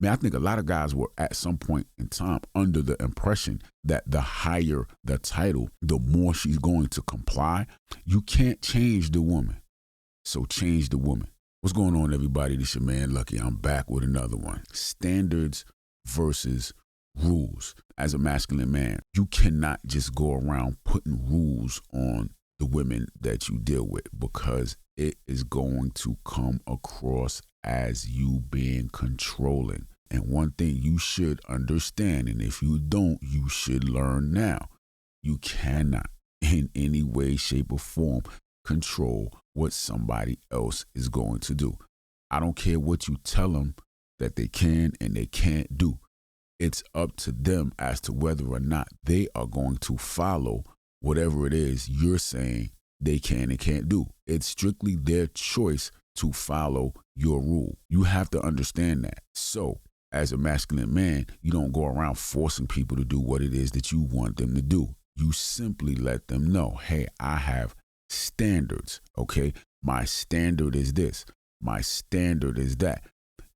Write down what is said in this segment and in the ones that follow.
Man, I think a lot of guys were at some point in time under the impression that the higher the title, the more she's going to comply. You can't change the woman, so change the woman. What's going on, everybody? This your man Lucky. I'm back with another one. Standards versus rules. As a masculine man, you cannot just go around putting rules on the women that you deal with, because it is going to come across as you being controlling. And one thing you should understand, and if you don't, you should learn now. You cannot in any way, shape, or form control what somebody else is going to do. I don't care what you tell them that they can and they can't do. It's up to them as to whether or not they are going to follow whatever it is you're saying they can and can't do. It's strictly their choice to follow your rule. You have to understand that. So, as a masculine man, you don't go around forcing people to do what it is that you want them to do. You simply let them know, hey, I have standards, okay? My standard is this. My standard is that.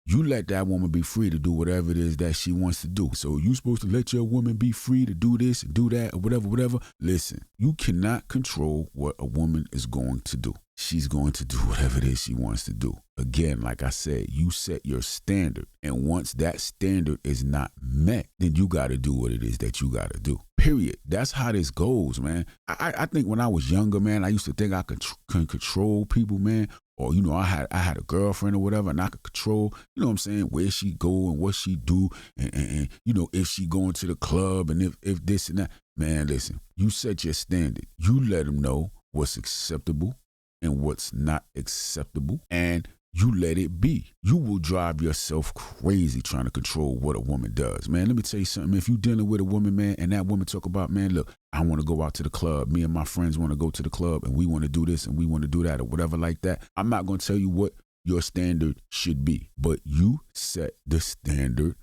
You let that woman be free to do whatever it is that she wants to do. So you're supposed to let your woman be free to do this and do that or whatever. Listen, you cannot control what a woman is going to do. She's going to do whatever it is she wants to do. Again, like I said, you set your standard. And once that standard is not met, then you got to do what it is that you got to do. Period. That's how this goes, man. I think when I was younger, man, I used to think I could control people, man. Or, I had a girlfriend or whatever, and I could control, what I'm saying, where she go and what she do, and if she going to the club and if this and that. Man, listen, you set your standard. You let them know what's acceptable and what's not acceptable, and you let it be. You will drive yourself crazy trying to control what a woman does. Man, let me tell you something. If you're dealing with a woman, man, and that woman talk about, man, look, I want to go out to the club. Me and my friends want to go to the club, and we want to do this and we want to do that or whatever like that. I'm not going to tell you what your standard should be, but you set the standard,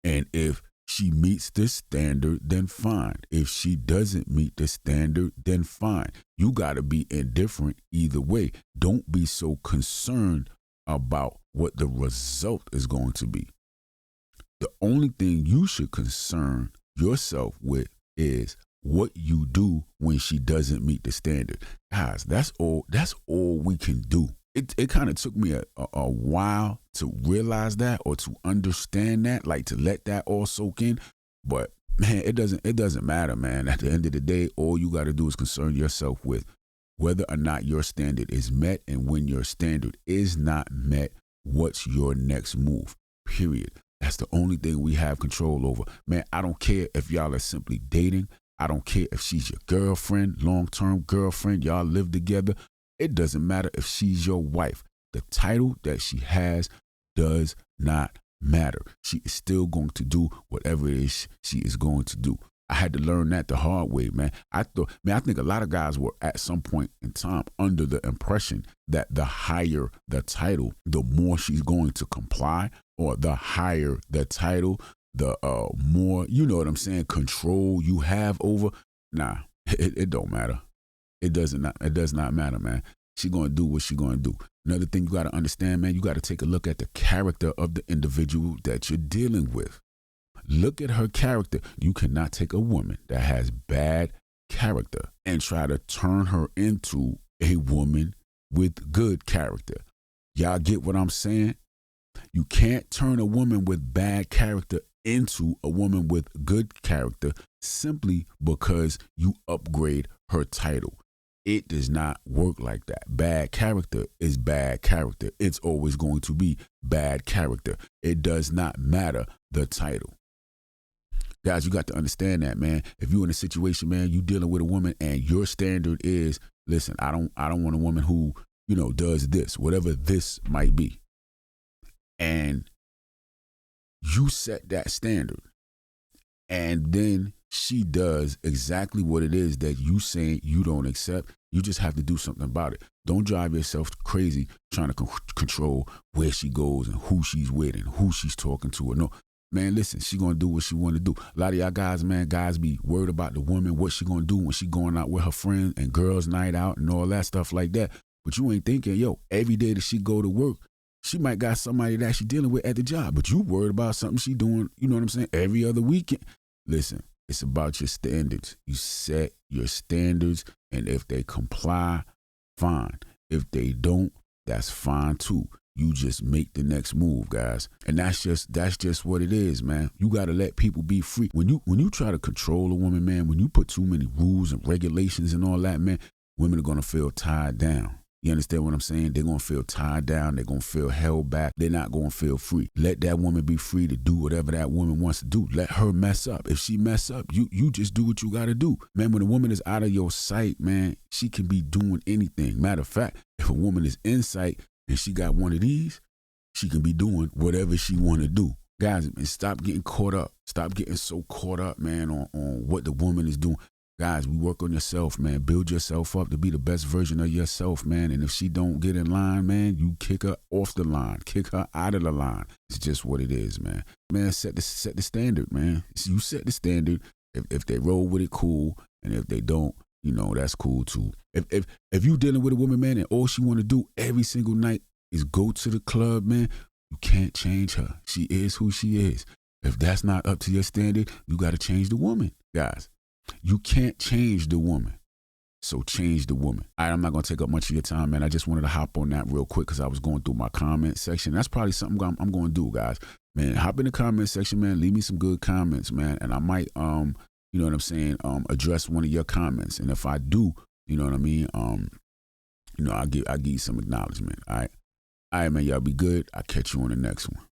and if she meets the standard, then fine. If she doesn't meet the standard, then fine. You got to be indifferent either way. Don't be so concerned about what the result is going to be. The only thing you should concern yourself with is what you do when she doesn't meet the standard. Guys, that's all we can do. It kind of took me a while to realize that, or to understand that, like to let that all soak in. But man, it doesn't matter, man. At the end of the day, all you got to do is concern yourself with whether or not your standard is met, and when your standard is not met, what's your next move? Period. That's the only thing we have control over. Man, I don't care if y'all are simply dating. I don't care if she's your girlfriend, long-term girlfriend, y'all live together. It doesn't matter if she's your wife. The title that she has does not matter. She is still going to do whatever it is she is going to do. I had to learn that the hard way, man. I think a lot of guys were at some point in time under the impression that the higher the title, the more she's going to comply, or the higher the title, the more, control you have over. Nah, it don't matter. It does not matter, man. She going to do what she going to do. Another thing you got to understand, man, you got to take a look at the character of the individual that you're dealing with. Look at her character. You cannot take a woman that has bad character and try to turn her into a woman with good character. Y'all get what I'm saying? You can't turn a woman with bad character into a woman with good character simply because you upgrade her title. It does not work like that. Bad character is bad character. It's always going to be bad character. It does not matter the title. Guys, you got to understand that, man. If you're in a situation, man, you dealing with a woman and your standard is, listen, I don't want a woman who, does this, whatever this might be. And you set that standard. And then she does exactly what it is that you saying you don't accept. You just have to do something about it. Don't drive yourself crazy trying to control where she goes and who she's with and who she's talking to. Or no, man, listen, she going to do what she want to do. A lot of y'all guys, man, guys be worried about the woman, what she going to do when she going out with her friends and girls night out and all that stuff like that. But you ain't thinking, every day that she go to work, She might got somebody that she dealing with at the job, but you worried about something she doing, you know what I'm saying, every other weekend. Listen, it's about your standards. You set your standards, and if they comply, fine. If they don't, that's fine too. You just make the next move, guys. And that's just what it is, man. You gotta let people be free. When you try to control a woman, man, when you put too many rules and regulations and all that, man, women are gonna feel tied down. You understand what I'm saying? They're going to feel tied down. They're going to feel held back. They're not going to feel free. Let that woman be free to do whatever that woman wants to do. Let her mess up. If she mess up, you just do what you got to do. Man, when a woman is out of your sight, man, she can be doing anything. Matter of fact, if a woman is in sight and she got one of these, she can be doing whatever she want to do. Guys, man, stop getting caught up. Stop getting so caught up, man, on what the woman is doing. Guys, we work on yourself, man. Build yourself up to be the best version of yourself, man. And if she don't get in line, man, you kick her off the line. Kick her out of the line. It's just what it is, man. Man, set the standard, man. You set the standard. If they roll with it, cool. And if they don't, you know, that's cool too. If you dealing with a woman, man, and all she want to do every single night is go to the club, man, you can't change her. She is who she is. If that's not up to your standard, you got to change the woman, guys. You can't change the woman, so change the woman. All right, I'm not going to take up much of your time, man. I just wanted to hop on that real quick because I was going through my comment section. That's probably something I'm going to do, guys. Man, hop in the comment section, man. Leave me some good comments, man, and I might, you know what I'm saying, address one of your comments. And if I do, you know what I mean, you know, I'll give you some acknowledgement. All right, man, y'all be good. I'll catch you on the next one.